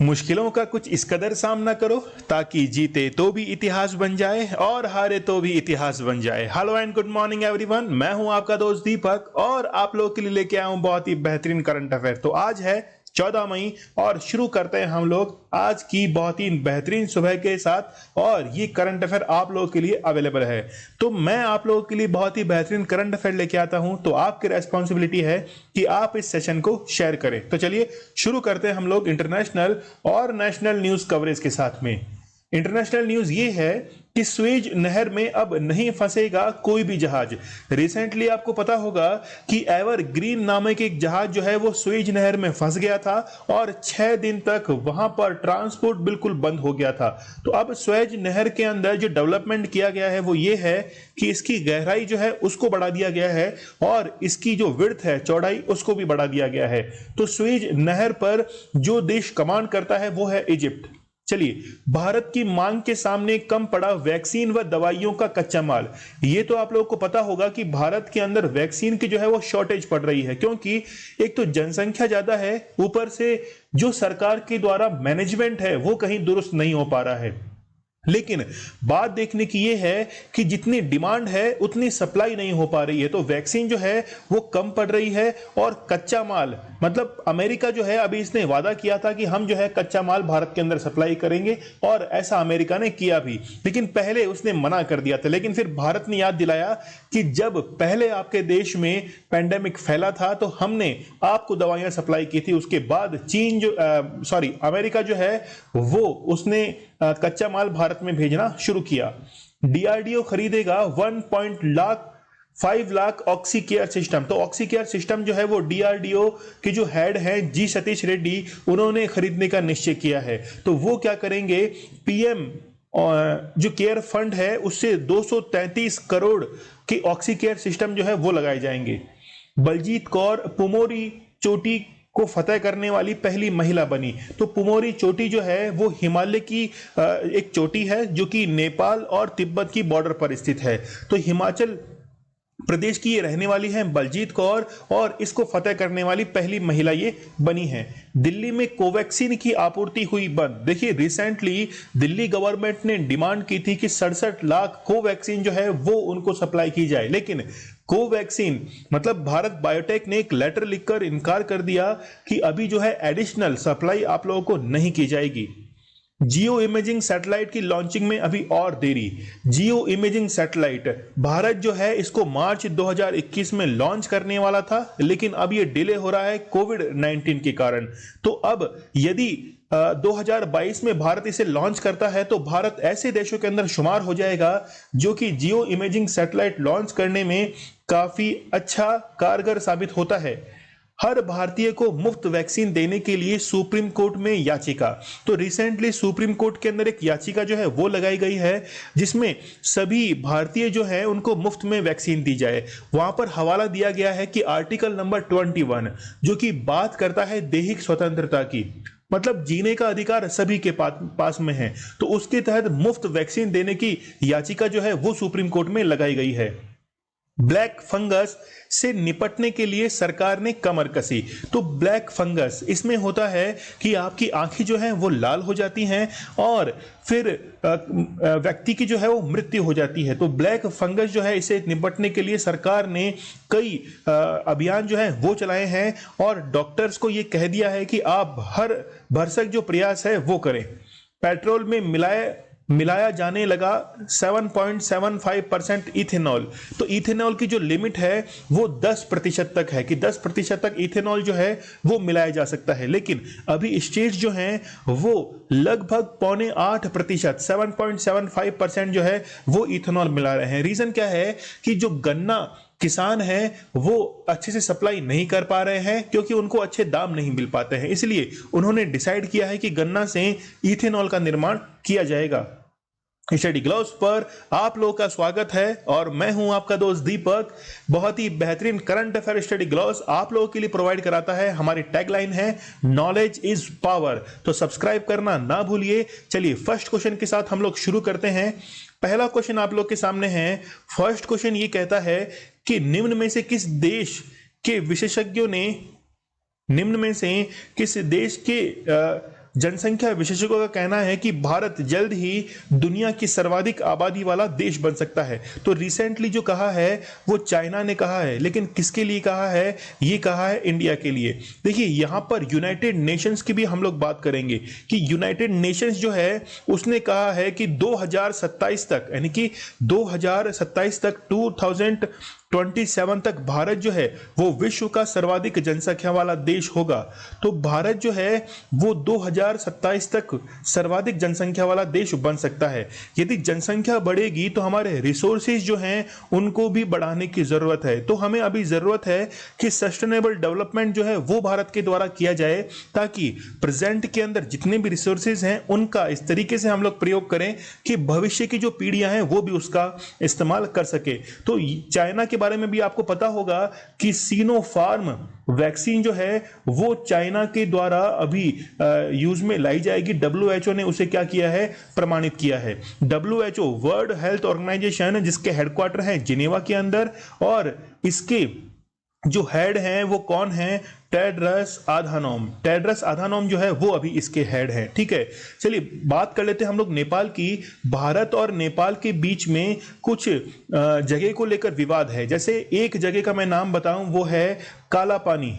मुश्किलों का कुछ इस कदर सामना करो ताकि जीते तो भी इतिहास बन जाए और हारे तो भी इतिहास बन जाए। Hello and good morning everyone, मैं हूं आपका दोस्त दीपक और आप लोगों के लिए लेके आया हूं बहुत ही बेहतरीन करंट अफेयर। तो आज है 14 मई और शुरू करते हैं हम लोग आज की बहुत ही बेहतरीन सुबह के साथ। और ये करंट अफेयर आप लोगों के लिए अवेलेबल है। तो मैं आप लोगों के लिए बहुत ही बेहतरीन करंट अफेयर लेके आता हूं, तो आपकी रेस्पॉन्सिबिलिटी है कि आप इस सेशन को शेयर करें। तो चलिए शुरू करते हैं हम लोग इंटरनेशनल और नेशनल न्यूज कवरेज के साथ में। इंटरनेशनल न्यूज ये है कि स्वेज नहर में अब नहीं फंसेगा कोई भी जहाज। रिसेंटली आपको पता होगा कि एवर ग्रीन नामक एक जहाज जो है वो स्वेज नहर में फंस गया था और 6 दिन तक वहां पर ट्रांसपोर्ट बिल्कुल बंद हो गया था। तो अब स्वेज नहर के अंदर जो डेवलपमेंट किया गया है वो ये है कि इसकी गहराई जो है उसको बढ़ा दिया गया है और इसकी जो विड्थ है, चौड़ाई, उसको भी बढ़ा दिया गया है। तो स्वेज नहर पर जो देश कमांड करता है वो है इजिप्ट। चलिए, भारत की मांग के सामने कम पड़ा वैक्सीन व दवाइयों का कच्चा माल। ये तो आप लोगों को पता होगा कि भारत के अंदर वैक्सीन की जो है वो शॉर्टेज पड़ रही है, क्योंकि एक तो जनसंख्या ज्यादा है, ऊपर से जो सरकार के द्वारा मैनेजमेंट है वो कहीं दुरुस्त नहीं हो पा रहा है। लेकिन बात देखने की यह है कि जितनी डिमांड है उतनी सप्लाई नहीं हो पा रही है। तो वैक्सीन जो है वो कम पड़ रही है और कच्चा माल, मतलब अमेरिका जो है अभी इसने वादा किया था कि हम जो है कच्चा माल भारत के अंदर सप्लाई करेंगे और ऐसा अमेरिका ने किया भी, लेकिन पहले उसने मना कर दिया था। लेकिन फिर भारत ने याद दिलाया कि जब पहले आपके देश में पेंडेमिक फैला था तो हमने आपको दवाइयां सप्लाई की थी। उसके बाद चीन जो अमेरिका जो है वो उसने कच्चा माल भारत में भेजना शुरू किया। डीआरडीओ खरीदेगा 5 लाख ऑक्सी केयर सिस्टम। तो ऑक्सी केयर सिस्टम जो है वो डीआरडीओ के जो हेड हैं जी सतीश रेड्डी, उन्होंने खरीदने का निश्चय किया है। तो वो क्या करेंगे, पीएम जो केयर फंड है उससे 233 करोड़ के ऑक्सी केयर सिस्टम जो है वो लगाए जाएंगे। बलजीत कौर पुमोरी चोटी को फतेह करने वाली पहली महिला बनी। तो पुमोरी चोटी जो है वो हिमालय की एक चोटी है जो कि नेपाल और तिब्बत की बॉर्डर पर स्थित है। तो हिमाचल प्रदेश की ये रहने वाली है बलजीत कौर और इसको फतेह करने वाली पहली महिला ये बनी है। दिल्ली में कोवैक्सीन की आपूर्ति हुई बंद। देखिए, रिसेंटली दिल्ली गवर्नमेंट ने डिमांड की थी कि 67 लाख कोवैक्सीन जो है वो उनको सप्लाई की जाए, लेकिन कोवैक्सीन मतलब भारत बायोटेक ने एक लेटर लिखकर इनकार कर दिया कि अभी जो है एडिशनल सप्लाई आप लोगों को नहीं की जाएगी। जियो इमेजिंग सैटेलाइट की लॉन्चिंग में अभी और देरी। जियो इमेजिंग सैटेलाइट भारत जो है इसको मार्च 2021 में लॉन्च करने वाला था, लेकिन अब ये डिले हो रहा है कोविड-19 के कारण। तो अब यदि 2022 में भारत इसे लॉन्च करता है तो भारत ऐसे देशों के अंदर शुमार हो जाएगा जो कि जियो इमेजिंग सैटेलाइट लॉन्च करने में काफी अच्छा कारगर साबित होता है। हर भारतीय को मुफ्त वैक्सीन देने के लिए सुप्रीम कोर्ट में याचिका। तो रिसेंटली सुप्रीम कोर्ट के अंदर एक याचिका जो है वो लगाई गई है जिसमें सभी भारतीय जो है उनको मुफ्त में वैक्सीन दी जाए। वहां पर हवाला दिया गया है कि आर्टिकल नंबर 21 जो कि बात करता है दैहिक स्वतंत्रता की, मतलब जीने का अधिकार सभी के पास में है। तो उसके तहत मुफ्त वैक्सीन देने की याचिका जो है वो सुप्रीम कोर्ट में लगाई गई है। ब्लैक फंगस से निपटने के लिए सरकार ने कमर कसी। तो ब्लैक फंगस इसमें होता है कि आपकी आंखें जो हैं वो लाल हो जाती हैं और फिर व्यक्ति की जो है वो मृत्यु हो जाती है। तो ब्लैक फंगस जो है इसे निपटने के लिए सरकार ने कई अभियान जो है वो चलाए हैं और डॉक्टर्स को ये कह दिया है कि आप हर भरसक जो प्रयास है वो करें। पेट्रोल में मिलाया जाने लगा 7.75% इथेनॉल। तो इथेनॉल की जो लिमिट है वो 10% तक है कि 10% तक इथेनॉल जो है वो मिलाया जा सकता है, लेकिन अभी स्टेट्स जो हैं वो लगभग 7.75% 7.75% जो है वो इथेनॉल मिला रहे हैं। रीजन क्या है कि जो गन्ना किसान हैं वो अच्छे से सप्लाई नहीं कर पा रहे हैं क्योंकि उनको अच्छे दाम नहीं मिल पाते हैं, इसलिए उन्होंने डिसाइड किया है कि गन्ना से इथेनॉल का निर्माण किया जाएगा। स्टडी ग्लॉस पर आप लोगों का स्वागत है और मैं हूं आपका दोस्त दीपक। बहुत ही बेहतरीन करंट अफेयर स्टडी ग्लॉस आप लोगों के लिए प्रोवाइड कराता है। हमारी टैगलाइन है नॉलेज इज पावर, तो सब्सक्राइब करना ना भूलिए। चलिए फर्स्ट क्वेश्चन के साथ हम लोग शुरू करते हैं। पहला क्वेश्चन आप लोग के सामने है। फर्स्ट क्वेश्चन ये कहता है कि निम्न में से किस देश के जनसंख्या विशेषज्ञों का कहना है कि भारत जल्द ही दुनिया की सर्वाधिक आबादी वाला देश बन सकता है। तो रिसेंटली जो कहा है वो चाइना ने कहा है, लेकिन किसके लिए कहा है? ये कहा है इंडिया के लिए। देखिए यहां पर यूनाइटेड नेशंस की भी हम लोग बात करेंगे कि यूनाइटेड नेशंस जो है उसने कहा है कि 2027 तक, यानी कि 2027 तक 2027 तक भारत जो है वो विश्व का सर्वाधिक जनसंख्या वाला देश होगा। तो भारत जो है वो 2027 तक सर्वाधिक जनसंख्या वाला देश बन सकता है। यदि जनसंख्या बढ़ेगी तो हमारे रिसोर्सेज जो हैं उनको भी बढ़ाने की जरूरत है। तो हमें अभी जरूरत है कि सस्टेनेबल डेवलपमेंट जो है वो भारत के द्वारा किया जाए, ताकि प्रेजेंट के अंदर जितने भी रिसोर्सेज हैं उनका इस तरीके से हम लोग प्रयोग करें कि भविष्य की जो पीढ़ियां हैं वो भी उसका इस्तेमाल कर सके। तो चाइना के बारे में भी आपको पता होगा कि सिनोफार्म वैक्सीन जो है वो चाइना के द्वारा अभी यूज में लाई जाएगी। डब्ल्यूएचओ ने उसे क्या किया है? प्रमाणित किया है। डब्ल्यूएचओ वर्ल्ड हेल्थ ऑर्गेनाइजेशन, जिसके हेडक्वार्टर हैं जिनेवा के अंदर, और इसके जो हेड हैं वो कौन है? टेड्रस आधानोम। टेड्रस आधानोम जो है वो अभी इसके हेड हैं। ठीक है, चलिए बात कर लेते हैं हम लोग नेपाल की। भारत और नेपाल के बीच में कुछ जगह को लेकर विवाद है। जैसे एक जगह का मैं नाम बताऊं, वो है काला पानी।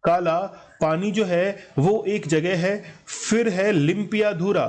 काला पानी जो है वो एक जगह है। फिर है लिम्पियाधुरा।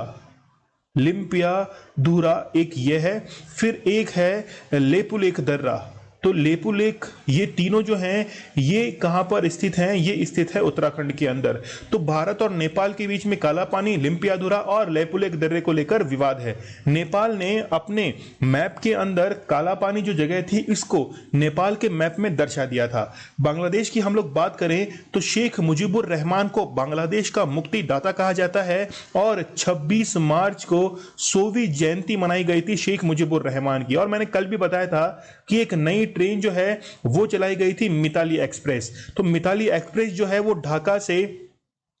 लिम्पियाधुरा एक ये है। फिर एक है लेपुलेख दर्रा। तो लेपुलेख, ये तीनों जो हैं ये कहां पर स्थित हैं? ये स्थित है उत्तराखंड के अंदर। तो भारत और नेपाल के बीच में काला पानी, लिम्पियाधुरा और लेपुलेख दर्रे को लेकर विवाद है। नेपाल ने अपने मैप के अंदर काला पानी जो जगह थी इसको नेपाल के मैप में दर्शा दिया था। बांग्लादेश की हम लोग बात करें तो शेख मुजीबुर रहमान को बांग्लादेश का मुक्तिदाता कहा जाता है, और 26 मार्च को 100वीं जयंती मनाई गई थी शेख मुजीबुर रहमान की। और मैंने कल भी बताया था कि एक नई ट्रेन जो है वो चलाई गई थी, मिताली एक्सप्रेस। तो मिताली एक्सप्रेस जो है वो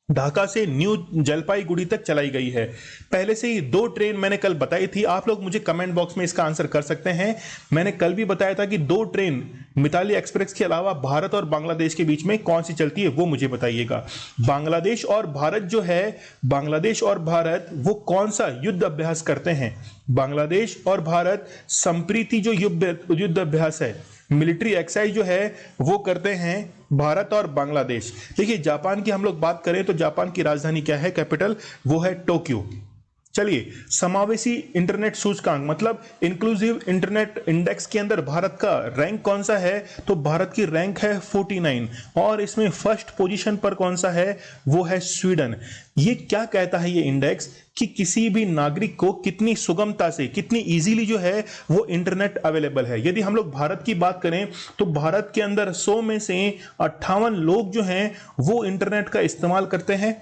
ढाका से न्यू जलपाईगुड़ी तक चलाई गई है। पहले से ही 2 ट्रेन मैंने कल बताई थी। आप लोग मुझे कमेंट बॉक्स में इसका आंसर कर सकते हैं। मैंने कल भी बताया था कि 2 ट्रेन मिताली एक्सप्रेस के अलावा भारत और बांग्लादेश के बीच में कौन सी चलती है वो मुझे बताइएगा। बांग्लादेश और भारत जो है, बांग्लादेश और भारत वो कौन सा युद्ध अभ्यास करते हैं? बांग्लादेश और भारत संप्रीति जो युद्ध अभ्यास है, मिलिट्री एक्सरसाइज जो है वो करते हैं भारत और बांग्लादेश। देखिए जापान की हम लोग बात करें तो जापान की राजधानी क्या है? कैपिटल वो है टोक्यो। चलिए समावेशी इंटरनेट सूचकांक मतलब इंक्लूसिव इंटरनेट इंडेक्स के अंदर भारत का रैंक कौन सा है? तो भारत की रैंक है 49, और इसमें फर्स्ट पोजीशन पर कौन सा है? वो है स्वीडन। ये क्या कहता है ये इंडेक्स कि किसी भी नागरिक को कितनी सुगमता से, कितनी इजीली जो है वो इंटरनेट अवेलेबल है। यदि हम लोग भारत की बात करें तो भारत के अंदर 100 में से 58 लोग जो हैं वो इंटरनेट का इस्तेमाल करते हैं।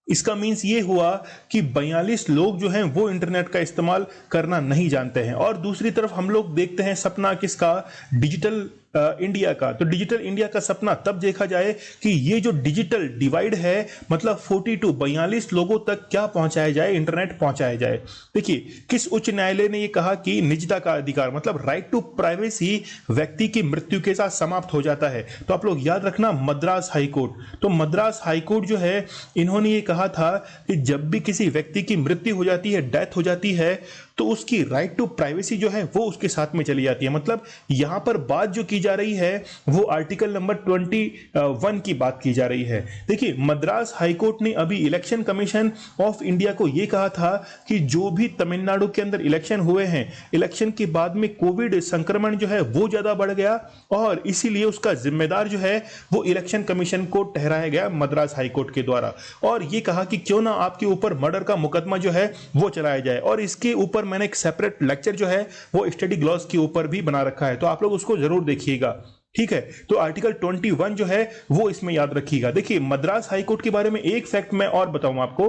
इसका मीन्स ये हुआ कि 42 लोग जो हैं वो इंटरनेट का इस्तेमाल करना नहीं जानते हैं। और दूसरी तरफ हम लोग देखते हैं सपना किसका? डिजिटल इंडिया का। तो डिजिटल इंडिया का सपना तब देखा जाए कि ये जो डिजिटल डिवाइड है मतलब 42 लोगों तक क्या पहुंचाया जाए, इंटरनेट पहुंचाया जाए। देखिए किस उच्च न्यायालय ने ये कहा कि निजता का अधिकार मतलब राइट टू प्राइवेसी व्यक्ति की मृत्यु के साथ समाप्त हो जाता है? तो आप लोग याद रखना मद्रास हाईकोर्ट। तो मद्रास हाईकोर्ट जो है इन्होंने ये कहा था कि जब भी किसी व्यक्ति की मृत्यु हो जाती है, डेथ हो जाती है, तो उसकी राइट टू प्राइवेसी जो है वो उसके साथ में चली जाती है। मतलब यहां पर बात जो की जा रही है वो आर्टिकल नंबर 21 की बात की जा रही है। देखिए मद्रास हाईकोर्ट ने अभी इलेक्शन कमीशन ऑफ इंडिया को यह कहा था कि जो भी तमिलनाडु के अंदर इलेक्शन हुए हैं, इलेक्शन के बाद में कोविड संक्रमण जो है वो ज्यादा बढ़ गया और इसीलिए उसका जिम्मेदार जो है वो इलेक्शन कमीशन को ठहराया गया मद्रास हाईकोर्ट के द्वारा। और ये कहा कि क्यों ना आपके ऊपर मर्डर का मुकदमा जो है वो चलाया जाए। और इसके ऊपर मैंने एक सेपरेट लेक्चर जो है वो स्टडी ग्लॉस के ऊपर भी बना रखा है, तो आप लोग उसको जरूर देखिएगा। ठीक है, तो आर्टिकल 21 जो है वो इसमें याद रखिएगा। देखिए मद्रास हाईकोर्ट के बारे में एक फैक्ट मैं और बताऊं आपको।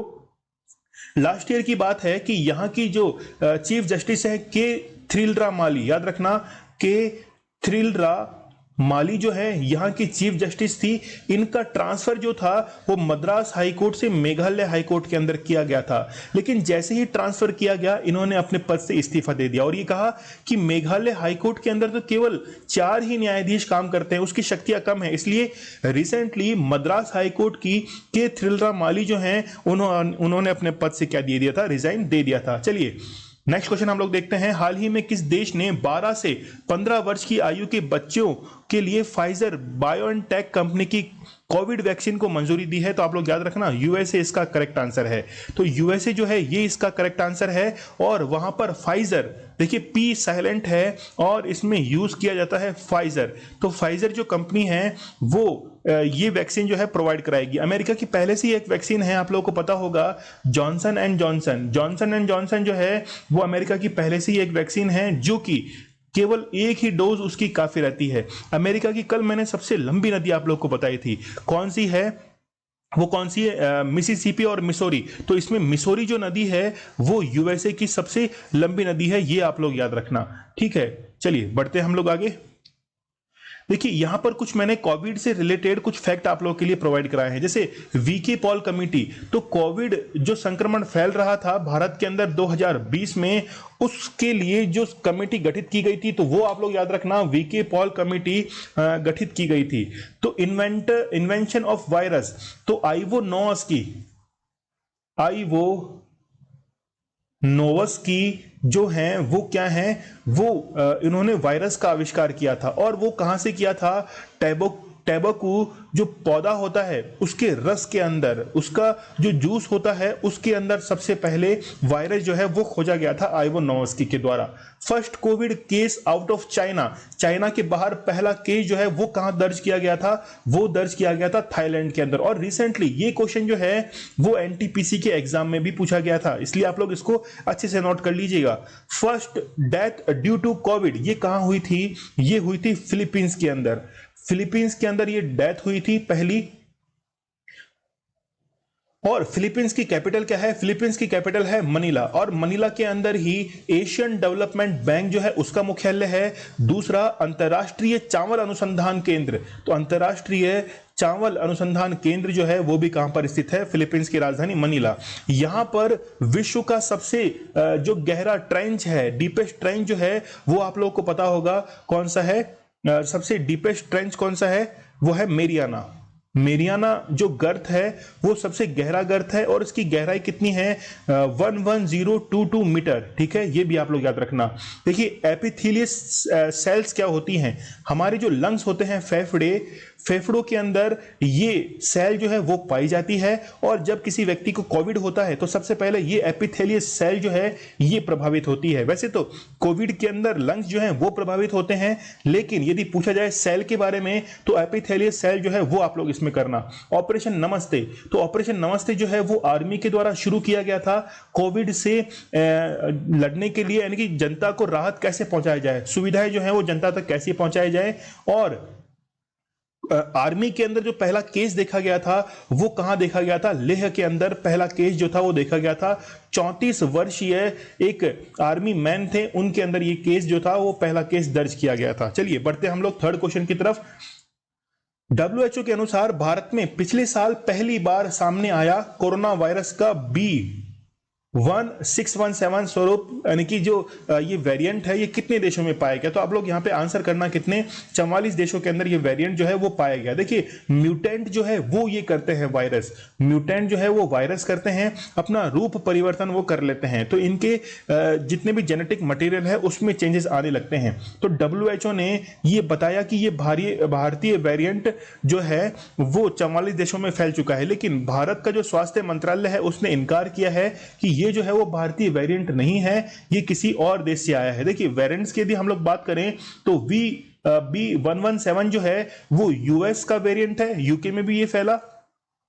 लास्ट ईयर की बात है कि यहां की जो चीफ जस्टिस है के थ्रिलरा माली, याद रखना के थ्रिलरा माली जो है यहाँ की चीफ जस्टिस थी, इनका ट्रांसफर जो था वो मद्रास हाई कोर्ट से मेघालय हाई कोर्ट के अंदर किया गया था। लेकिन जैसे ही ट्रांसफर किया गया, इन्होंने अपने पद से इस्तीफा दे दिया और ये कहा कि मेघालय हाई कोर्ट के अंदर तो केवल 4 ही न्यायाधीश काम करते हैं, उसकी शक्तियां कम है। इसलिए रिसेंटली मद्रास हाई कोर्ट की के थ्रिलराम माली जो हैं उन्होंने अपने पद से क्या दे दिया था, रिजाइन दे दिया था। चलिए नेक्स्ट क्वेश्चन हम लोग देखते हैं। हाल ही में किस देश ने 12 से 15 वर्ष की आयु के बच्चों के लिए फाइजर बायोएनटेक कंपनी की कोविड वैक्सीन को मंजूरी दी है? तो आप लोग याद रखना, यूएसए इसका करेक्ट आंसर है। तो यूएसए जो है ये इसका करेक्ट आंसर है और वहां पर फाइजर, देखिए पी साइलेंट है और इसमें यूज किया जाता है फाइजर। तो फाइजर जो कंपनी है वो ये वैक्सीन जो है प्रोवाइड कराएगी। अमेरिका की पहले से ही एक वैक्सीन है, आप लोगों को पता होगा, जॉनसन एंड जॉनसन जो है वो अमेरिका की पहले से ही एक वैक्सीन है जो कि केवल एक ही डोज उसकी काफी रहती है। अमेरिका की कल मैंने सबसे लंबी नदी आप लोग को बताई थी, कौन सी है? वो कौन सी है? मिसिसिपी और मिसोरी। तो इसमें मिसोरी जो नदी है वो यूएसए की सबसे लंबी नदी है, ये आप लोग याद रखना, ठीक है। चलिए बढ़ते हैं हम लोग आगे। देखिए यहां पर कुछ मैंने कोविड से रिलेटेड कुछ फैक्ट आप लोगों के लिए प्रोवाइड कराए हैं, जैसे वीके पॉल कमेटी। तो कोविड जो संक्रमण फैल रहा था भारत के अंदर 2020 में, उसके लिए जो कमेटी गठित की गई थी, तो वो आप लोग याद रखना, वीके पॉल कमेटी गठित की गई थी। तो इन्वेंशन ऑफ वायरस, तो आइवो नोवस की जो हैं वो क्या हैं, वो इन्होंने वायरस का आविष्कार किया था और वो कहां से किया था? टैबाकू जो पौधा होता है उसके रस के अंदर, उसका जो जूस होता है उसके अंदर सबसे पहले वायरस जो है वो खोजा गया था आइवो नोवस्की के द्वारा। First Covid case out of China के बाहर पहला केस जो है वो कहां दर्ज किया गया था? वो दर्ज किया गया था थाईलैंड के अंदर। और रिसेंटली ये क्वेश्चन जो है वो एनटीपीसी के एग्जाम में भी पूछा गया था, इसलिए आप लोग इसको अच्छे से नोट कर लीजिएगा। First death due to COVID ये कहां हुई थी? ये हुई थी फिलीपींस के अंदर। फिलीपींस के अंदर ये डेथ हुई थी पहली। और फिलीपींस की कैपिटल क्या है? फिलीपींस की कैपिटल है मनीला, और मनीला के अंदर ही एशियन डेवलपमेंट बैंक जो है उसका मुख्यालय है। दूसरा अंतर्राष्ट्रीय चावल अनुसंधान केंद्र, तो अंतर्राष्ट्रीय चावल अनुसंधान केंद्र जो है वो भी कहां पर स्थित है? फिलीपींस की राजधानी मनीला। यहां पर विश्व का सबसे जो गहरा ट्रेंच है, डीपेस्ट ट्रेंच जो है वो आप लोगों को पता होगा कौन सा है? सबसे डीपेस्ट ट्रेंच कौन सा है? वो है मेरियाना जो गर्त है वो सबसे गहरा गर्त है और इसकी गहराई कितनी है? 11022 मीटर, ठीक है, ये भी आप लोग याद रखना। देखिए एपिथेलियस सेल्स क्या होती हैं? हमारे जो लंग्स होते हैं, फेफड़ों के अंदर ये सेल जो है वो पाई जाती है और जब किसी व्यक्ति को कोविड होता है तो सबसे पहले ये एपिथेलियस सेल जो है ये प्रभावित होती है। वैसे तो कोविड के अंदर लंग्स जो हैं वो प्रभावित होते हैं, लेकिन यदि पूछा जाए सेल के बारे में तो एपिथेलियस सेल जो है वो आप लोग इसमें करना। ऑपरेशन नमस्ते, तो ऑपरेशन नमस्ते जो है वो आर्मी के द्वारा शुरू किया गया था कोविड से लड़ने के लिए, यानी कि जनता को राहत कैसे पहुंचाया जाए, सुविधाएं जो है वो जनता तक कैसे पहुंचाई जाए। और आर्मी के अंदर जो पहला केस देखा गया था वो कहां देखा गया था? लेह के अंदर पहला केस जो था वो देखा गया था। 34 वर्षीय एक आर्मी मैन थे, उनके अंदर ये केस जो था वो पहला केस दर्ज किया गया था। चलिए बढ़ते हम लोग थर्ड क्वेश्चन की तरफ। WHO के अनुसार भारत में पिछले साल पहली बार सामने आया कोरोना वायरस का B1617 स्वरूप, यानी कि जो ये वेरिएंट है ये कितने देशों में पाया गया? तो आप लोग यहाँ पे आंसर करना, कितने? 44 देशों के अंदर ये वेरिएंट जो है वो पाया गया। देखिए म्यूटेंट जो है वो ये करते हैं, वायरस म्यूटेंट जो है वो वायरस करते हैं, अपना रूप परिवर्तन वो कर लेते हैं, तो इनके जितने भी जेनेटिक मटेरियल है उसमें चेंजेस आने लगते हैं। तो WHO ने ये बताया कि ये भारतीय वेरिएंट जो है वो 44 देशों में फैल चुका है, लेकिन भारत का जो स्वास्थ्य मंत्रालय है उसने इनकार किया है कि ये जो है वो भारतीय वेरिएंट नहीं है, ये किसी और देश से आया है। देखिए वेरिएंट्स की यदि हम लोग बात करें तो B117 जो है वो यूएस का वेरिएंट है, यूके में भी ये फैला।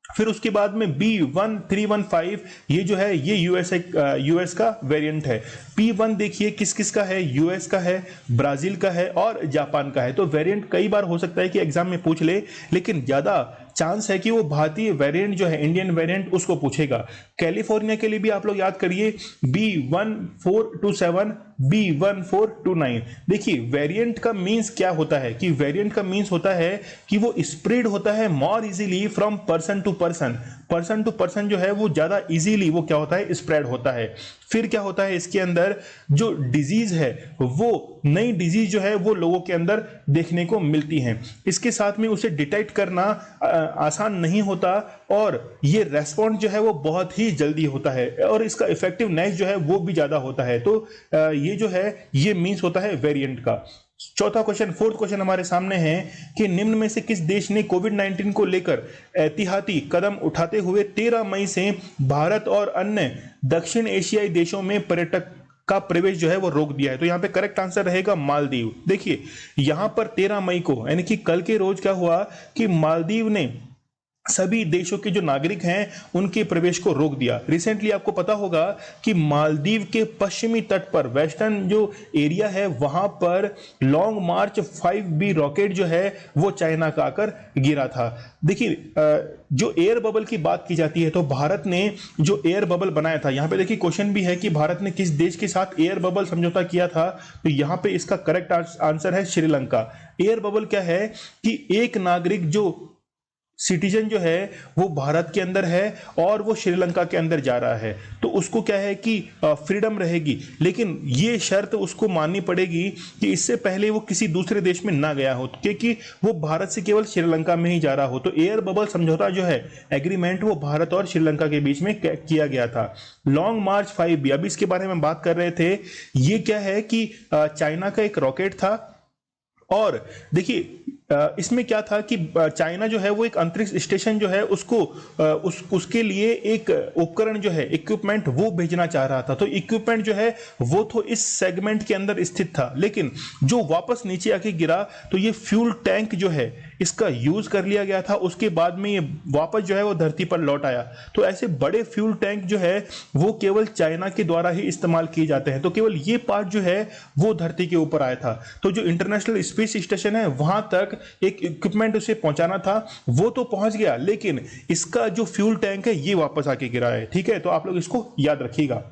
फिर उसके बाद में B1315 ये जो है ये यूएस का वेरिएंट है। P1 देखिए किस किस का है? यूएस का है, ब्राजील का है और जापान का है। तो वेरिएंट कई बार हो सकता है कि एग्जाम में पूछ ले, लेकिन ज्यादा चांस है कि वो भारतीय वेरिएंट जो है, इंडियन वेरिएंट, उसको पूछेगा। कैलिफोर्निया के लिए भी आप लोग याद करिए B1427, B1429। देखिए वेरिएंट का मींस क्या होता है कि वेरिएंट का मींस होता है कि वो स्प्रेड होता है more easily from person to person. Person to person जो है वो ज्यादा इजीली वो क्या होता है, स्प्रेड होता है। फिर क्या होता है, इसके अंदर जो डिजीज है वो नई डिजीज जो है वो लोगों के अंदर देखने को मिलती है। इसके साथ में उसे डिटेक्ट करना आसान नहीं होता और ये रेस्पॉन्स जो है वो बहुत ही जल्दी होता है और इसका इफेक्टिवनेस जो है वो भी ज्यादा होता है। तो ये जो है ये मीन्स होता है वेरिएंट का। चौथा क्वेश्चन, फोर्थ क्वेश्चन हमारे सामने है कि निम्न में से किस देश ने कोविड-19 को लेकर एहतियाती कदम उठाते हुए 13 मई से भारत और अन्य दक्षिण एशियाई देशों में पर्यटक का प्रवेश जो है वो रोक दिया है। तो यहाँ पे करेक्ट आंसर रहेगा मालदीव। देखिए यहाँ पर 13 मई को यानी कि कल के रोज क्या हुआ कि मालदीव ने सभी देशों के जो नागरिक हैं उनके प्रवेश को रोक दिया। रिसेंटली आपको पता होगा कि मालदीव के पश्चिमी तट पर वेस्टर्न जो एरिया है वहां पर लॉन्ग मार्च 5B रॉकेट जो है वो चाइना का आकर गिरा था। देखिए जो एयर बबल की बात की जाती है तो भारत ने जो एयर बबल बनाया था, यहाँ पे देखिए क्वेश्चन भी है कि भारत ने किस देश के साथ एयर बबल समझौता किया था, तो यहाँ पे इसका करेक्ट आंसर है श्रीलंका। एयर बबल क्या है कि एक नागरिक जो सिटीजन जो है वो भारत के अंदर है और वो श्रीलंका के अंदर जा रहा है तो उसको क्या है कि फ्रीडम रहेगी, लेकिन ये शर्त उसको माननी पड़ेगी कि इससे पहले वो किसी दूसरे देश में ना गया हो क्योंकि वो भारत से केवल श्रीलंका में ही जा रहा हो। तो एयर बबल समझौता जो है एग्रीमेंट वो भारत और श्रीलंका के बीच में किया गया था। लॉन्ग मार्च 5B, अभी इसके बारे में बात कर रहे थे, ये क्या है कि चाइना का एक रॉकेट था और देखिए इसमें क्या था कि चाइना जो है वो एक अंतरिक्ष स्टेशन जो है उसको उसके लिए एक उपकरण जो है, इक्विपमेंट वो भेजना चाह रहा था। तो इक्विपमेंट जो है वो तो इस सेगमेंट के अंदर स्थित था, लेकिन जो वापस नीचे आके गिरा तो ये फ्यूल टैंक जो है इसका यूज कर लिया गया था। उसके बाद में ये वापस जो है वो धरती पर लौट आया। तो ऐसे बड़े फ्यूल टैंक जो है वो केवल चाइना के द्वारा ही इस्तेमाल किए जाते हैं। तो केवल ये पार्ट जो है वो धरती के ऊपर आया था। तो जो इंटरनेशनल स्पेस स्टेशन है वहां तक एक इक्विपमेंट उसे पहुंचाना था, वो तो पहुंच गया, लेकिन इसका जो फ्यूल टैंक है ये वापस आके गिरा है। ठीक है, तो आप लोग इसको याद रखिएगा।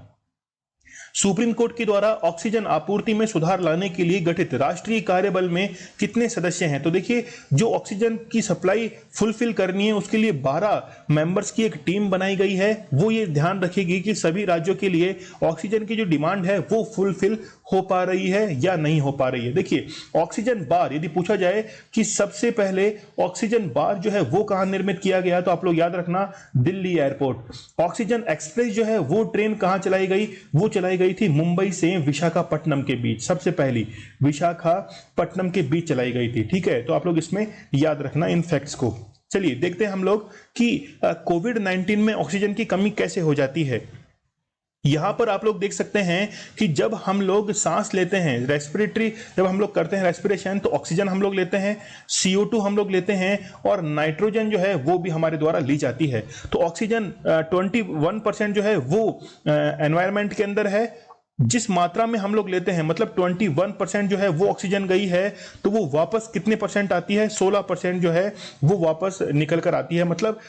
सुप्रीम कोर्ट के द्वारा ऑक्सीजन आपूर्ति में सुधार लाने के लिए गठित राष्ट्रीय कार्यबल में कितने सदस्य हैं? तो देखिए जो ऑक्सीजन की सप्लाई फुलफिल करनी है उसके लिए 12 मेंबर्स की एक टीम बनाई गई है। वो ये ध्यान रखेगी कि सभी राज्यों के लिए ऑक्सीजन की जो डिमांड है वो फुलफिल हो पा रही है या नहीं हो पा रही है। देखिए ऑक्सीजन बार यदि पूछा जाए कि सबसे पहले ऑक्सीजन बार जो है वो कहां निर्मित किया गया, तो आप लोग याद रखना दिल्ली एयरपोर्ट। ऑक्सीजन एक्सप्रेस जो है वो ट्रेन कहां चलाई गई, वो चलाई गई थी मुंबई से विशाखापट्टनम के बीच, सबसे पहली विशाखापट्टनम के बीच चलाई गई थी। ठीक है, तो आप लोग इसमें याद रखना इन फैक्ट्स को। चलिए देखते हैं हम लोग कि कोविड-19 में ऑक्सीजन की कमी कैसे हो जाती है। यहां पर आप लोग देख सकते हैं कि जब हम लोग सांस लेते हैं, रेस्पिरेटरी जब हम लोग करते हैं रेस्पिरेशन, तो ऑक्सीजन हम लोग लेते हैं, CO2 हम लोग लेते हैं और नाइट्रोजन जो है वो भी हमारे द्वारा ली जाती है। तो ऑक्सीजन 21% जो है वो एनवायरनमेंट के अंदर है। जिस मात्रा में हम लोग लेते हैं मतलब 21% जो है वो ऑक्सीजन गई है, तो वो वापस कितने परसेंट आती है, 16% जो है वो वापस निकल कर आती है। मतलब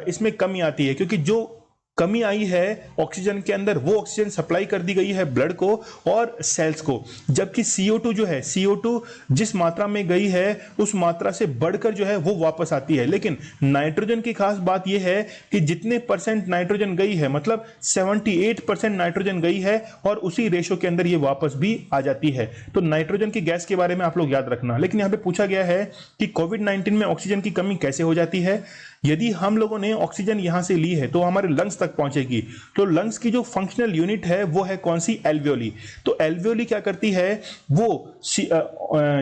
इसमें कमी आती है क्योंकि जो कमी आई है ऑक्सीजन के अंदर वो ऑक्सीजन सप्लाई कर दी गई है ब्लड को और सेल्स को, जबकि CO2 जो है, CO2 जिस मात्रा में गई है उस मात्रा से बढ़कर जो है वो वापस आती है। लेकिन नाइट्रोजन की खास बात यह है कि जितने परसेंट नाइट्रोजन गई है मतलब 78% नाइट्रोजन गई है और उसी रेशो के अंदर ये वापस भी आ जाती है। तो नाइट्रोजन की गैस के बारे में आप लोग याद रखना। लेकिन यहाँ पे पूछा गया है कि कोविड-19 में ऑक्सीजन की कमी कैसे हो जाती है। यदि हम लोगों ने ऑक्सीजन यहां से ली है तो हमारे लंग्स तक पहुंचेगी। तो लंग्स की जो फंक्शनल यूनिट है वो है कौन सी, एल्वियोली। तो एल्वियोली क्या करती है, वो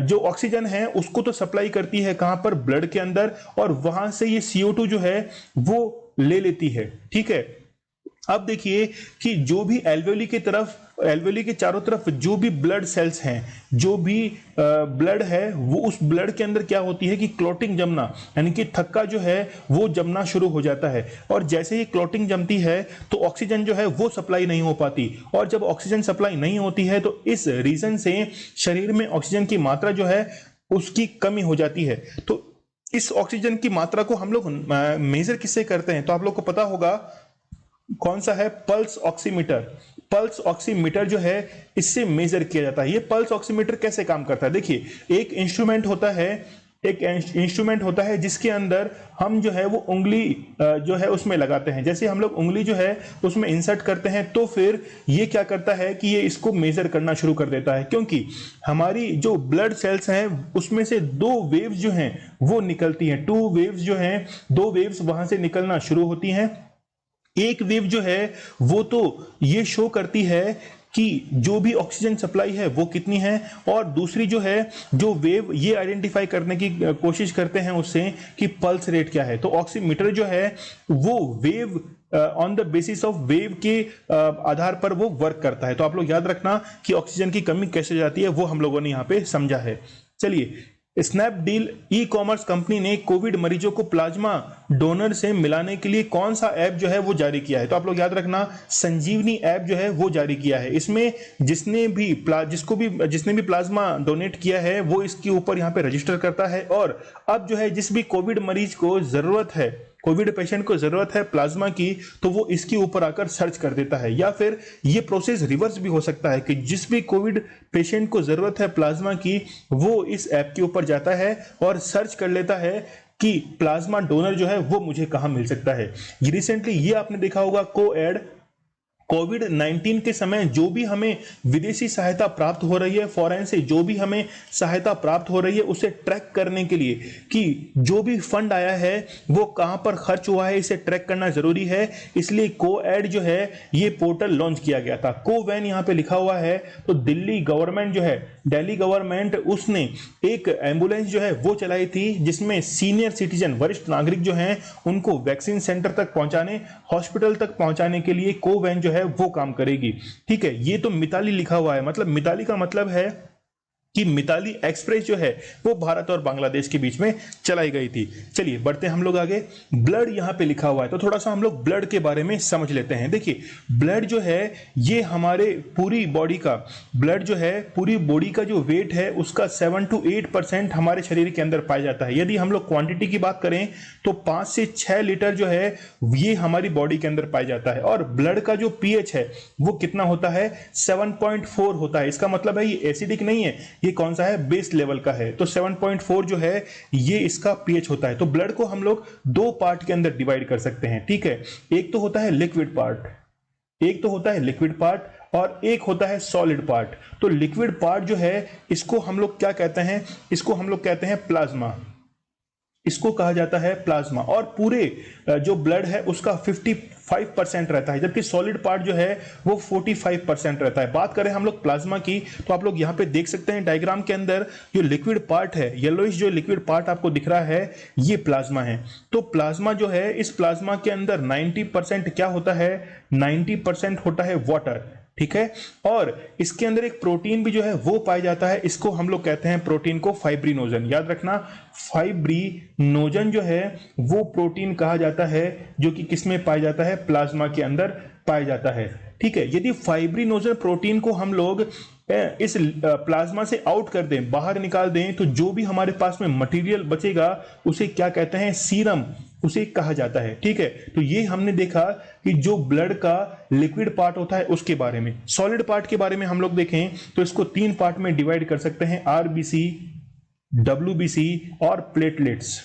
जो ऑक्सीजन है उसको तो सप्लाई करती है कहां पर, ब्लड के अंदर, और वहां से ये CO2 जो है वो ले लेती है। ठीक है, अब देखिए कि जो भी एल्वियोली के चारों तरफ जो भी ब्लड सेल्स हैं, जो भी ब्लड है वो उस ब्लड के अंदर क्या होती है कि क्लॉटिंग जमना, यानी कि थक्का जो है वो जमना शुरू हो जाता है। और जैसे ही क्लॉटिंग जमती है तो ऑक्सीजन जो है वो सप्लाई नहीं हो पाती, और जब ऑक्सीजन सप्लाई नहीं होती है तो इस रीजन से शरीर में ऑक्सीजन की मात्रा जो है उसकी कमी हो जाती है। तो इस ऑक्सीजन की मात्रा को हम लोग मेजर किससे करते हैं? तो आप लोग को पता होगा कौन सा है, पल्स ऑक्सीमीटर। पल्स ऑक्सीमीटर जो है इससे मेजर किया जाता है। ये पल्स ऑक्सीमीटर कैसे काम करता है? देखिए, एक इंस्ट्रूमेंट होता है जिसके अंदर हम जो है वो उंगली जो है उसमें लगाते हैं। जैसे हम लोग उंगली जो है उसमें इंसर्ट करते हैं तो फिर ये क्या करता है कि ये इसको मेजर करना शुरू कर देता है, क्योंकि हमारी जो ब्लड सेल्स हैं उसमें से दो वेव्स जो हैं वो निकलती हैं। टू वेव्स जो हैं, दो वेव्स वहां से निकलना शुरू होती हैं। एक वेव जो है वो तो ये शो करती है कि जो भी ऑक्सीजन सप्लाई है वो कितनी है, और दूसरी जो है जो वेव ये आइडेंटिफाई करने की कोशिश करते हैं उससे कि पल्स रेट क्या है। तो ऑक्सीमीटर जो है वो wave on the basis of wave के आधार पर वो वर्क करता है। तो आप लोग याद रखना कि ऑक्सीजन की कमी कैसे जाती है वो हम लोगों ने यहाँ पे समझा है। चलिए, स्नैपडील ई कॉमर्स कंपनी ने कोविड मरीजों को प्लाज्मा डोनर से मिलाने के लिए कौन सा ऐप जो है वो जारी किया है? तो आप लोग याद रखना, संजीवनी ऐप जो है वो जारी किया है। इसमें जिसने भी प्लाज्मा डोनेट किया है वो इसके ऊपर यहाँ पे रजिस्टर करता है, और अब जो है जिस भी कोविड मरीज को जरूरत है, कोविड पेशेंट को जरूरत है प्लाज्मा की, तो वो इसके ऊपर आकर सर्च कर देता है। या फिर ये प्रोसेस रिवर्स भी हो सकता है कि जिस भी कोविड पेशेंट को जरूरत है प्लाज्मा की, वो इस ऐप के ऊपर जाता है और सर्च कर लेता है कि प्लाज्मा डोनर जो है वो मुझे कहां मिल सकता है। रिसेंटली ये आपने देखा होगा कोएड, कोविड 19 के समय जो भी हमें विदेशी सहायता प्राप्त हो रही है, फॉरेन से जो भी हमें सहायता प्राप्त हो रही है, उसे ट्रैक करने के लिए कि जो भी फंड आया है वो कहां पर खर्च हुआ है, इसे ट्रैक करना जरूरी है। इसलिए कोएड जो है ये पोर्टल लॉन्च किया गया था। कोवैन यहां पे लिखा हुआ है। तो दिल्ली गवर्नमेंट जो है, दिल्ली गवर्नमेंट, उसने एक एम्बुलेंस जो है वो चलाई थी जिसमें सीनियर सिटीजन, वरिष्ठ नागरिक जो हैं उनको वैक्सीन सेंटर तक पहुंचाने, हॉस्पिटल तक पहुंचाने के लिए कोवैन जो है वो काम करेगी। ठीक है, ये तो मिताली लिखा हुआ है, मतलब मिताली का मतलब है कि मिताली एक्सप्रेस जो है वो भारत और बांग्लादेश के बीच में चलाई गई थी। चलिए बढ़ते हैं हम लोग आगे। ब्लड यहां पे लिखा हुआ है तो थोड़ा सा हम लोग ब्लड के बारे में समझ लेते हैं। देखिए, ब्लड जो है ये हमारे पूरी बॉडी का, ब्लड जो है पूरी बॉडी का जो वेट है उसका 7 to 8% हमारे शरीर के अंदर पाया जाता है। यदि हम लोग क्वांटिटी की बात करें तो 5 से 6 लीटर जो है ये हमारी बॉडी के अंदर पाया जाता है। और ब्लड का जो पीएच है वो कितना होता है? 7.4 होता है। इसका मतलब है ये एसिडिक नहीं है, ये कौन सा है? बेस लेवल का है। तो 7.4 जो है ये इसका पीएच होता है। तो ब्लड को हम लोग दो पार्ट के अंदर डिवाइड कर सकते हैं। ठीक है, एक तो होता है लिक्विड पार्ट, और एक होता है सॉलिड पार्ट। तो लिक्विड पार्ट जो है इसको हम लोग क्या कहते हैं? इसको हम लोग कहते हैं प्लाज्मा, इसको कहा जाता है प्लाज्मा। और पूरे जो ब्लड है उसका 55% रहता है, जबकि सॉलिड पार्ट जो है वो 45% रहता है। बात करें हम लोग प्लाज्मा की तो आप लोग यहाँ पे देख सकते हैं डायग्राम के अंदर जो लिक्विड पार्ट है, येलोइश जो लिक्विड पार्ट आपको दिख रहा है ये प्लाज्मा है। तो प्लाज्मा जो है, इस प्लाज्मा के अंदर 90% क्या होता है? 90% होता है वाटर। ठीक है, और इसके अंदर एक प्रोटीन भी जो है वो पाया जाता है। इसको हम लोग कहते हैं प्रोटीन को फाइब्रिनोजन। याद रखना, फाइब्रिनोजन जो है वो प्रोटीन कहा जाता है जो कि किसमें पाया जाता है? प्लाज्मा के अंदर पाया जाता है। ठीक है, यदि फाइब्रिनोजन प्रोटीन को हम लोग इस प्लाज्मा से आउट कर दें, बाहर निकाल दें, तो जो भी हमारे पास में मटेरियल बचेगा उसे क्या कहते हैं? सीरम उसे कहा जाता है। ठीक है, तो ये हमने देखा कि जो ब्लड का लिक्विड पार्ट होता है उसके बारे में। सॉलिड पार्ट के बारे में हम लोग देखें तो इसको 3 पार्ट में डिवाइड कर सकते हैं, आरबीसी, डब्ल्यूबीसी और प्लेटलेट्स।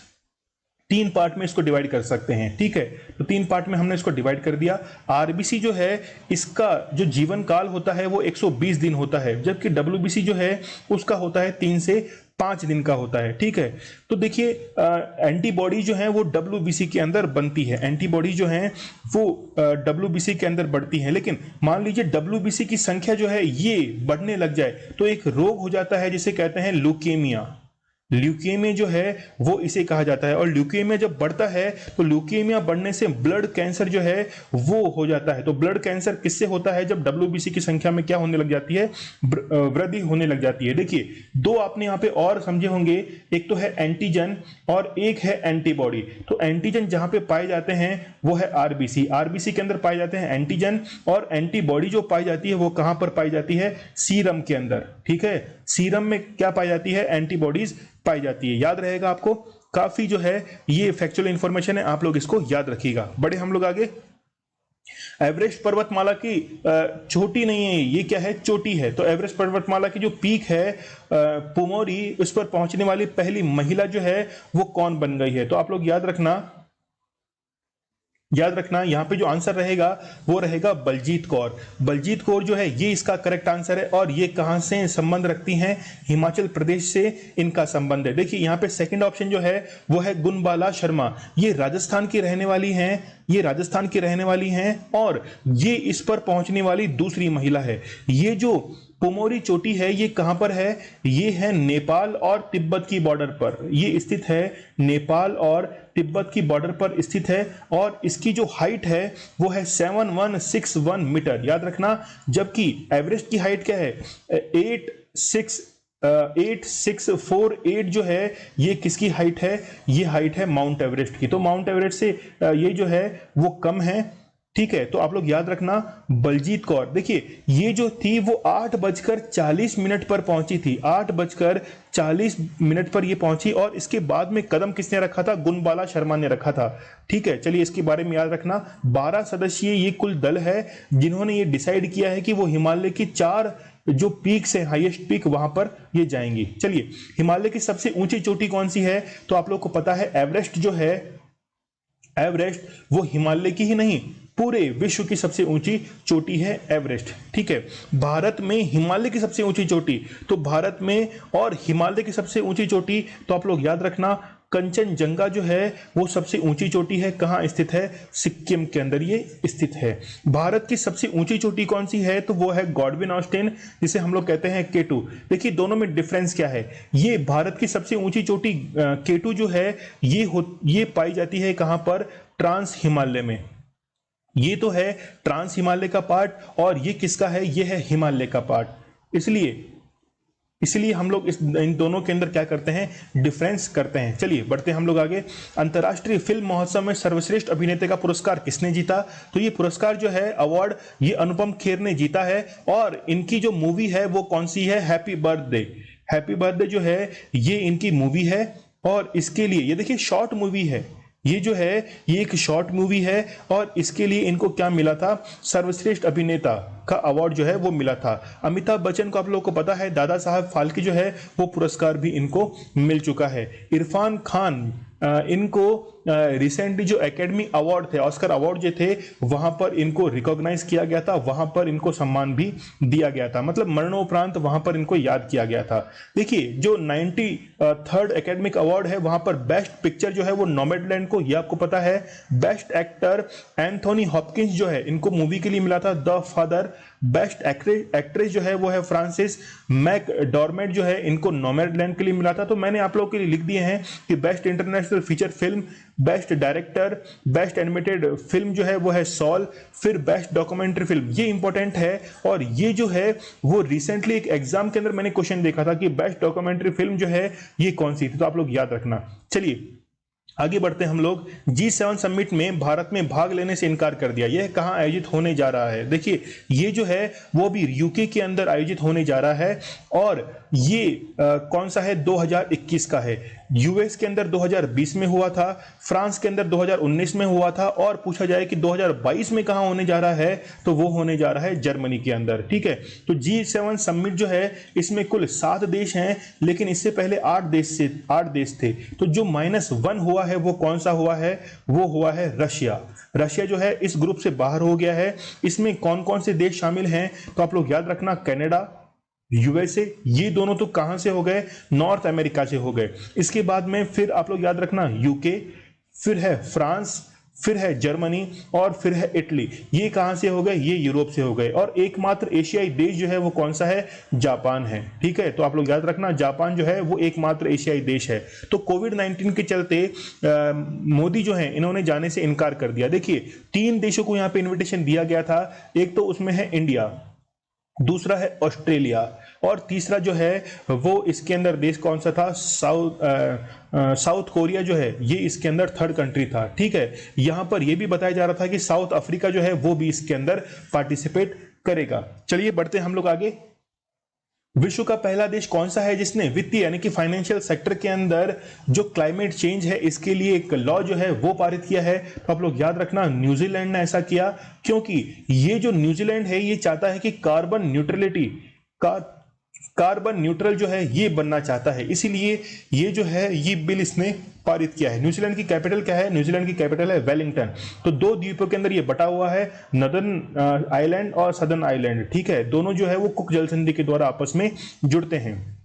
3 पार्ट में इसको डिवाइड कर सकते हैं। ठीक है, तो 3 पार्ट में हमने इसको डिवाइड कर दिया। आरबीसी जो है इसका जो जीवन काल होता है वो 120 दिन होता है, जबकि डब्ल्यूबीसी जो है उसका होता है 3 से 5 दिन का होता है। ठीक है, तो देखिए एंटीबॉडी जो है वो डब्ल्यूबीसी के अंदर बनती है, एंटीबॉडी जो है वो डब्ल्यूबीसी के अंदर बढ़ती है। लेकिन मान लीजिए डब्ल्यूबीसी की संख्या जो है ये बढ़ने लग जाए तो एक रोग हो जाता है जिसे कहते हैं ल्यूकेमिया। ल्यूकेमिया जो है वो इसे कहा जाता है, और ल्यूकेमिया जब बढ़ता है तो ल्यूकेमिया बढ़ने से ब्लड कैंसर जो है वो हो जाता है। तो ब्लड कैंसर किससे होता है? जब डब्ल्यूबीसी की संख्या में क्या होने लग जाती है? वृद्धि होने लग जाती है। देखिए, दो आपने यहाँ पे और समझे होंगे, एक तो है एंटीजन और एक है एंटीबॉडी। तो एंटीजन जहां पे पाए जाते हैं वो है आरबीसी, आरबीसी के अंदर पाए जाते हैं एंटीजन, और एंटीबॉडी जो पाई जाती है वो कहां पर पाई जाती है? सीरम के अंदर। ठीक है, सीरम में क्या पाई जाती है? एंटीबॉडीज पाई जाती है। याद रहेगा आपको, काफी जो है ये फैक्चुअल इंफॉर्मेशन है, आप लोग इसको याद रखिएगा। बढ़े हम लोग आगे। एवरेस्ट पर्वतमाला की चोटी नहीं है, ये क्या है, चोटी है। तो एवरेस्ट पर्वतमाला की जो पीक है पुमोरी, उस पर पहुंचने वाली पहली महिला जो है वो कौन बन गई है। तो आप लोग याद रखना यहां पे जो आंसर रहेगा वो रहेगा बलजीत कौर। बलजीत कौर जो है ये इसका करेक्ट आंसर है। और ये कहां से संबंध रखती हैं, हिमाचल प्रदेश से इनका संबंध है। देखिए यहां पे सेकंड ऑप्शन जो है वो है गुणबाला शर्मा, ये राजस्थान की रहने वाली हैं, और ये इस पर पहुंचने वाली दूसरी महिला है। ये जो पुमोरी चोटी है ये कहां पर है, ये है नेपाल और तिब्बत की बॉर्डर पर, ये स्थित है नेपाल और तिब्बत की बॉर्डर पर स्थित है। और इसकी जो हाइट है वो है 7161 मीटर, याद रखना। जबकि एवरेस्ट की हाइट क्या है, 8648 जो है ये किसकी हाइट है, ये हाइट है माउंट एवरेस्ट की। तो माउंट एवरेस्ट से ये जो है वो कम है, ठीक है। तो आप लोग याद रखना बलजीत कौर। देखिए ये जो थी वो 8:40 पर पहुंची थी, 8:40 पर ये पहुंची। और इसके बाद में कदम किसने रखा था, गुणबाला शर्मा ने रखा था, ठीक है। चलिए इसके बारे में याद रखना। 12 सदस्यीय ये कुल दल है जिन्होंने ये डिसाइड किया है कि वो हिमालय की 4 जो पीक्स है, हाईएस्ट पीक, वहां पर ये जाएंगी। चलिए हिमालय की सबसे ऊंची चोटी कौन सी है, तो आप लोग को पता है एवरेस्ट जो है, एवरेस्ट वो हिमालय की ही नहीं पूरे विश्व की सबसे ऊंची चोटी है एवरेस्ट, ठीक है। भारत में हिमालय की सबसे ऊंची चोटी, तो भारत में और हिमालय की सबसे ऊंची चोटी, तो आप लोग याद रखना कंचनजंगा जो है वो सबसे ऊंची चोटी है। कहां स्थित है, सिक्किम के अंदर ये स्थित है। भारत की सबसे ऊंची चोटी कौन सी है, तो वो है गॉडविन ऑस्टिन, जिसे हम लोग कहते हैं केटू। देखिए दोनों में डिफरेंस क्या है, ये भारत की सबसे ऊंची चोटी केटू जो है ये पाई जाती है कहां पर, ट्रांस हिमालय में। ये तो है ट्रांस हिमालय का पार्ट, और ये किसका है, ये है हिमालय का पार्ट। इसलिए हम लोग इन दोनों के अंदर क्या करते हैं, डिफरेंस करते हैं। चलिए बढ़ते हैं हम लोग आगे। अंतर्राष्ट्रीय फिल्म महोत्सव में सर्वश्रेष्ठ अभिनेता का पुरस्कार किसने जीता, तो ये पुरस्कार जो है, अवार्ड, ये अनुपम खेर ने जीता है। और इनकी जो मूवी है वो कौन सी है, हैप्पी बर्थडे। हैप्पी बर्थडे जो है ये इनकी मूवी है, और इसके लिए ये देखिए शॉर्ट मूवी है, ये जो है ये एक शॉर्ट मूवी है, और इसके लिए इनको क्या मिला था, सर्वश्रेष्ठ अभिनेता का अवार्ड जो है वो मिला था। अमिताभ बच्चन को आप लोगों को पता है दादा साहब फाल्के जो है वो पुरस्कार भी इनको मिल चुका है। इरफान खान इनको रिसेंटली जो एकेडमी अवार्ड थे, ऑस्कर अवार्ड जो थे, वहां पर इनको रिकॉग्नाइज किया गया था, वहां पर इनको सम्मान भी दिया गया था, मतलब मरणोपरांत वहां पर इनको याद किया गया था। देखिए जो 93rd एकेडमिक अवार्ड है वहां पर बेस्ट पिक्चर जो है वो नॉमैडलैंड को, ये आपको पता है। बेस्ट एक्टर एंथोनी हॉपकिंस जो है इनको मूवी के लिए मिला था द फादर। बेस्ट एक्ट्रेस जो है वो है फ्रांसिस मैकडॉर्मेट जो है, इनको नॉमैडलैंड के लिए मिला था। तो मैंने आप लोगों के लिए लिख दिए हैं कि best international feature film, best director, best animated film जो है वो है सॉल, फिर बेस्ट डॉक्यूमेंट्री फिल्म, ये इंपॉर्टेंट है। और ये जो है वो रिसेंटली एक एग्जाम के अंदर मैंने क्वेश्चन देखा था कि बेस्ट डॉक्यूमेंट्री फिल्म जो है ये कौन सी थी, तो आप लोग याद रखना। चलिए आगे बढ़ते हैं हम लोग। G7 समिट में भारत में भाग लेने से इनकार कर दिया, यह कहां आयोजित होने जा रहा है। देखिए ये जो है वो भी यूके के अंदर आयोजित होने जा रहा है, और ये कौन सा है, 2021 का है। यूएस के अंदर 2020 में हुआ था, फ्रांस के अंदर 2019 में हुआ था, और पूछा जाए कि 2022 में कहां होने जा रहा है, तो वो होने जा रहा है जर्मनी के अंदर, ठीक है। तो G7 समिट जो है इसमें कुल 7 देश हैं, लेकिन इससे पहले 8 देश थे। तो जो -1 हुआ है वो कौन सा हुआ है, वो हुआ है रशिया। रशिया जो है इस ग्रुप से बाहर हो गया है। इसमें कौन कौन से देश शामिल हैं, तो आप लोग याद रखना कनाडा, यूएसए, ये दोनों तो कहां से हो गए, नॉर्थ अमेरिका से हो गए। इसके बाद में फिर आप लोग याद रखना यूके, फिर है फ्रांस, फिर है जर्मनी, और फिर है इटली। ये कहां से हो गए, ये यूरोप से हो गए। और एकमात्र एशियाई देश जो है वो कौन सा है, जापान है, ठीक है। तो आप लोग याद रखना जापान जो है वो एकमात्र एशियाई देश है। तो कोविड-19 के चलते मोदी जो है इन्होंने जाने से इनकार कर दिया। देखिए 3 देशों को यहां पे इन्विटेशन दिया गया था, एक तो उसमें है इंडिया, दूसरा है ऑस्ट्रेलिया, और तीसरा जो है वो इसके अंदर देश कौन सा था, साउथ कोरिया जो है ये इसके अंदर 3rd कंट्री था, ठीक है। यहां पर ये भी बताया जा रहा था कि साउथ अफ्रीका जो है वो भी इसके अंदर पार्टिसिपेट करेगा। चलिए बढ़ते हैं हम लोग आगे। विश्व का पहला देश कौन सा है जिसने वित्तीय यानी कि फाइनेंशियल सेक्टर के अंदर जो क्लाइमेट चेंज है इसके लिए एक लॉ जो है वो पारित किया है? तो आप लोग याद रखना, न्यूजीलैंड ने ऐसा किया, क्योंकि ये जो न्यूजीलैंड है ये चाहता है कि कार्बन न्यूट्रलिटी का कार्बन न्यूट्रल जो है ये बनना चाहता है, इसीलिए ये जो है ये बिल इसने पारित किया है। न्यूजीलैंड की कैपिटल क्या है? न्यूजीलैंड की कैपिटल है वेलिंगटन। तो दो द्वीपों के अंदर ये बटा हुआ है, नदर्न आइलैंड और सदर्न आइलैंड, ठीक है। दोनों जो है वो कुक जल संधि के द्वारा आपस में जुड़ते हैं,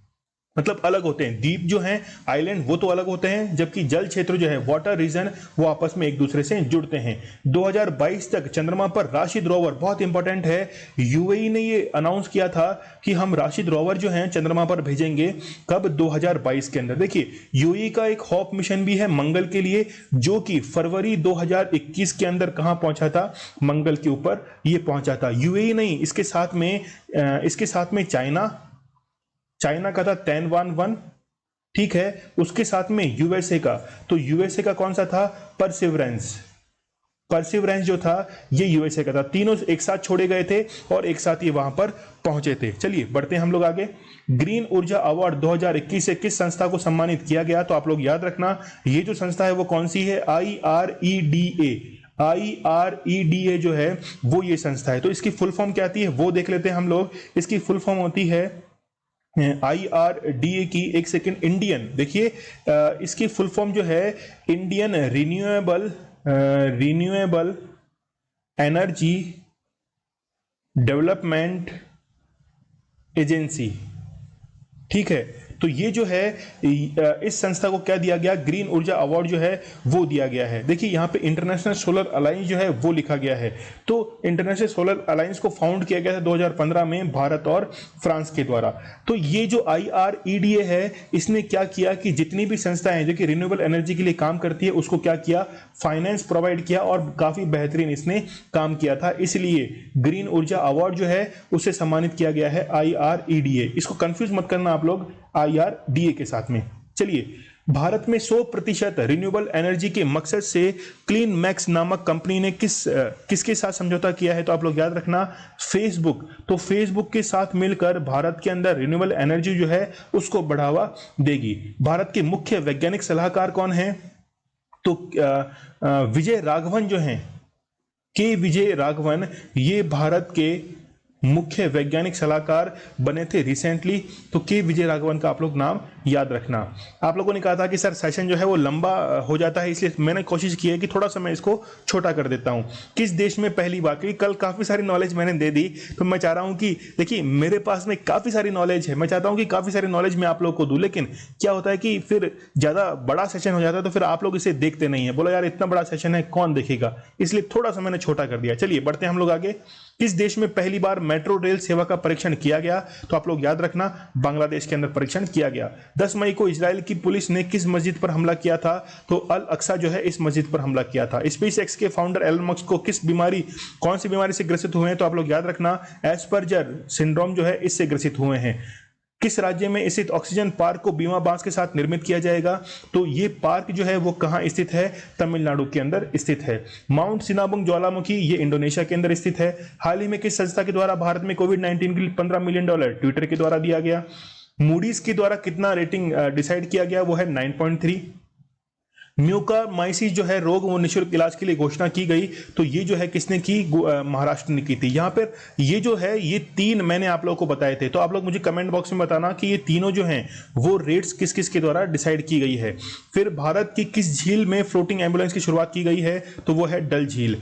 मतलब अलग होते हैं। द्वीप जो हैं आइलैंड वो तो अलग होते हैं, जबकि जल क्षेत्र जो है वाटर रीजन वो आपस में एक दूसरे से जुड़ते हैं। 2022 तक चंद्रमा पर राशिद रोवर, बहुत इंपॉर्टेंट है, यूएई ने ये अनाउंस किया था कि हम राशिद रोवर जो हैं चंद्रमा पर भेजेंगे। कब? 2022 के अंदर। देखिए यूएई का एक हॉप मिशन भी है मंगल के लिए, जो कि फरवरी 2021 के अंदर कहां पहुंचा था? मंगल के ऊपर ये पहुंचा था। यूएई नहीं, इसके साथ में चाइना का था तैनवान-1, ठीक है। उसके साथ में यूएसए का, तो यूएसए का कौन सा था? परसिवरेंस जो था ये यूएसए का था। तीनों एक साथ छोड़े गए थे और एक साथ ये वहां पर पहुंचे थे। चलिए बढ़ते हैं हम लोग आगे। ग्रीन ऊर्जा अवार्ड 2021 से किस संस्था को सम्मानित किया गया? तो आप लोग याद रखना, ये जो संस्था है वो कौन सी है? IREDA जो है वो ये संस्था है। तो इसकी फुल फॉर्म क्या आती है वो देख लेते हैं हम लोग। इसकी फुल फॉर्म होती है IRDA की, एक सेकेंड, इंडियन, देखिए इसकी फुल फॉर्म जो है Indian renewable energy development agency, ठीक है। तो ये जो है इस संस्था को क्या दिया गया? ग्रीन ऊर्जा अवार्ड जो है वो दिया गया है। देखिए यहाँ पे इंटरनेशनल सोलर अलायंस जो है वो लिखा गया है। तो इंटरनेशनल सोलर अलायंस को फाउंड किया गया था 2015 में भारत और फ्रांस के द्वारा। तो ये जो IREDA है इसने क्या किया कि जितनी भी संस्थाएं जो कि रिन्यूएबल एनर्जी के लिए काम करती है उसको क्या किया? फाइनेंस प्रोवाइड किया और काफी बेहतरीन इसने काम किया था, इसलिए ग्रीन ऊर्जा अवार्ड जो है उसे सम्मानित किया गया है IREDA। इसको कंफ्यूज मत करना आप लोग IRDA के साथ में। चलिए, भारत में 100% रिन्यूएबल एनर्जी के मकसद से क्लीन मैक्स नामक कंपनी ने किसके साथ समझौता किया है? तो आप लोग याद रखना, फेसबुक। तो फेसबुक के साथ मिलकर भारत के अंदर रिन्यूएबल एनर्जी जो है उसको बढ़ावा देगी। भारत के मुख्य वैज्ञानिक सलाहकार कौन है? तो विजय राघवन जो हैं, के विजय राघवन, ये भारत के मुख्य वैज्ञानिक सलाहकार बने थे रिसेंटली। तो के विजय राघवन का आप लोग नाम याद रखना। आप लोगों ने कहा था कि सर सेशन जो है वो लंबा हो जाता है, इसलिए मैंने कोशिश की है कि थोड़ा सा मैं इसको छोटा कर देता हूं। किस देश में पहली बार, क्योंकि कल काफी सारी नॉलेज मैंने दे दी, तो मैं चाह रहा हूं कि देखिए मेरे पास में काफी सारी नॉलेज है, मैं चाहता हूं कि काफी सारी नॉलेज मैं आप लोग को दूं, लेकिन क्या होता है कि फिर ज्यादा बड़ा सेशन हो जाता है तो फिर आप लोग इसे देखते नहीं है, बोलो यार इतना बड़ा सेशन है कौन देखेगा, इसलिए थोड़ा सा मैंने छोटा कर दिया। चलिए बढ़ते हैं हम लोग आगे। किस देश में पहली बार मेट्रो रेल सेवा का परीक्षण किया गया? तो आप लोग याद रखना, बांग्लादेश के अंदर परीक्षण किया गया। 10 मई को इजराइल की पुलिस ने किस मस्जिद पर हमला किया था? तो अल अक्सा जो है इस मस्जिद पर हमला किया था। स्पेसएक्स के फाउंडर एलन मस्क को कौन सी बीमारी से ग्रसित हुए हैं? तो आप लोग याद रखना, एस्पर्जर सिंड्रोम जो है इससे ग्रसित हुए हैं। किस राज्य में स्थित ऑक्सीजन पार्क को बीमा बांस के साथ निर्मित किया जाएगा? तो ये पार्क जो है वो कहां स्थित है? तमिलनाडु के अंदर स्थित है। माउंट सिनाबुंग ज्वालामुखी ये इंडोनेशिया के अंदर स्थित है। हाल ही में किस संस्था के द्वारा भारत में कोविड-19 के लिए $15 मिलियन ट्विटर के द्वारा दिया गया? मूडीज के द्वारा कितना रेटिंग डिसाइड किया गया? वो है 9.3। म्यूकरमाइसिस जो है रोग, वो निःशुल्क इलाज के लिए घोषणा की गई। तो ये जो है किसने की? महाराष्ट्र ने की थी। यहाँ पर ये जो है ये 3 मैंने आप लोगों को बताए थे, तो आप लोग मुझे कमेंट बॉक्स में बताना कि ये तीनों जो हैं वो रेट्स किस किस के द्वारा डिसाइड की गई है। फिर भारत की किस झील में फ्लोटिंग एम्बुलेंस की शुरुआत की गई है? तो वो है डल झील।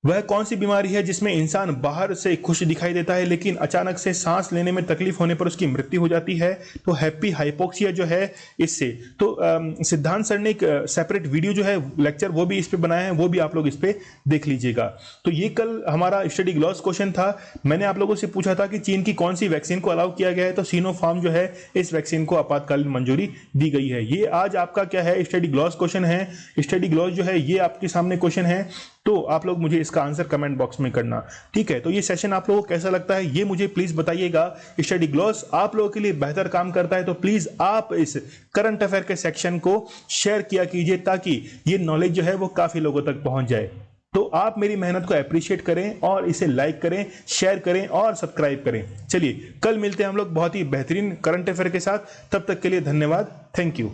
वह कौन सी बीमारी है जिसमें इंसान बाहर से खुश दिखाई देता है लेकिन अचानक से सांस लेने में तकलीफ होने पर उसकी मृत्यु हो जाती है? तो हैप्पी हाइपोक्सिया जो है इससे। तो सिद्धांत सर ने एक सेपरेट वीडियो जो है लेक्चर वो भी इस पे बनाया है, वो भी आप लोग इस पे देख लीजिएगा। तो ये कल हमारा स्टडी ग्लॉस क्वेश्चन था। मैंने आप लोगों से पूछा था कि चीन की कौन सी वैक्सीन को अलाउ किया गया है? तो सिनोफार्म जो है इस वैक्सीन को आपातकालीन मंजूरी दी गई है। ये आज आपका क्या है? स्टडी ग्लॉस क्वेश्चन है। स्टडी ग्लॉस जो है ये आपके सामने क्वेश्चन है, तो आप लोग मुझे इसका आंसर कमेंट बॉक्स में करना, ठीक है। तो ये सेशन आप लोगों को कैसा लगता है ये मुझे प्लीज बताइएगा। स्टडी ग्लॉस आप लोगों के लिए बेहतर काम करता है, तो प्लीज आप इस करंट अफेयर के सेक्शन को शेयर किया कीजिए ताकि ये नॉलेज जो है वो काफी लोगों तक पहुंच जाए। तो आप मेरी मेहनत को अप्रिशिएट करें और इसे लाइक करें, शेयर करें और सब्सक्राइब करें। चलिए कल मिलते हैं हम लोग बहुत ही बेहतरीन करंट अफेयर के साथ। तब तक के लिए धन्यवाद। Thank you.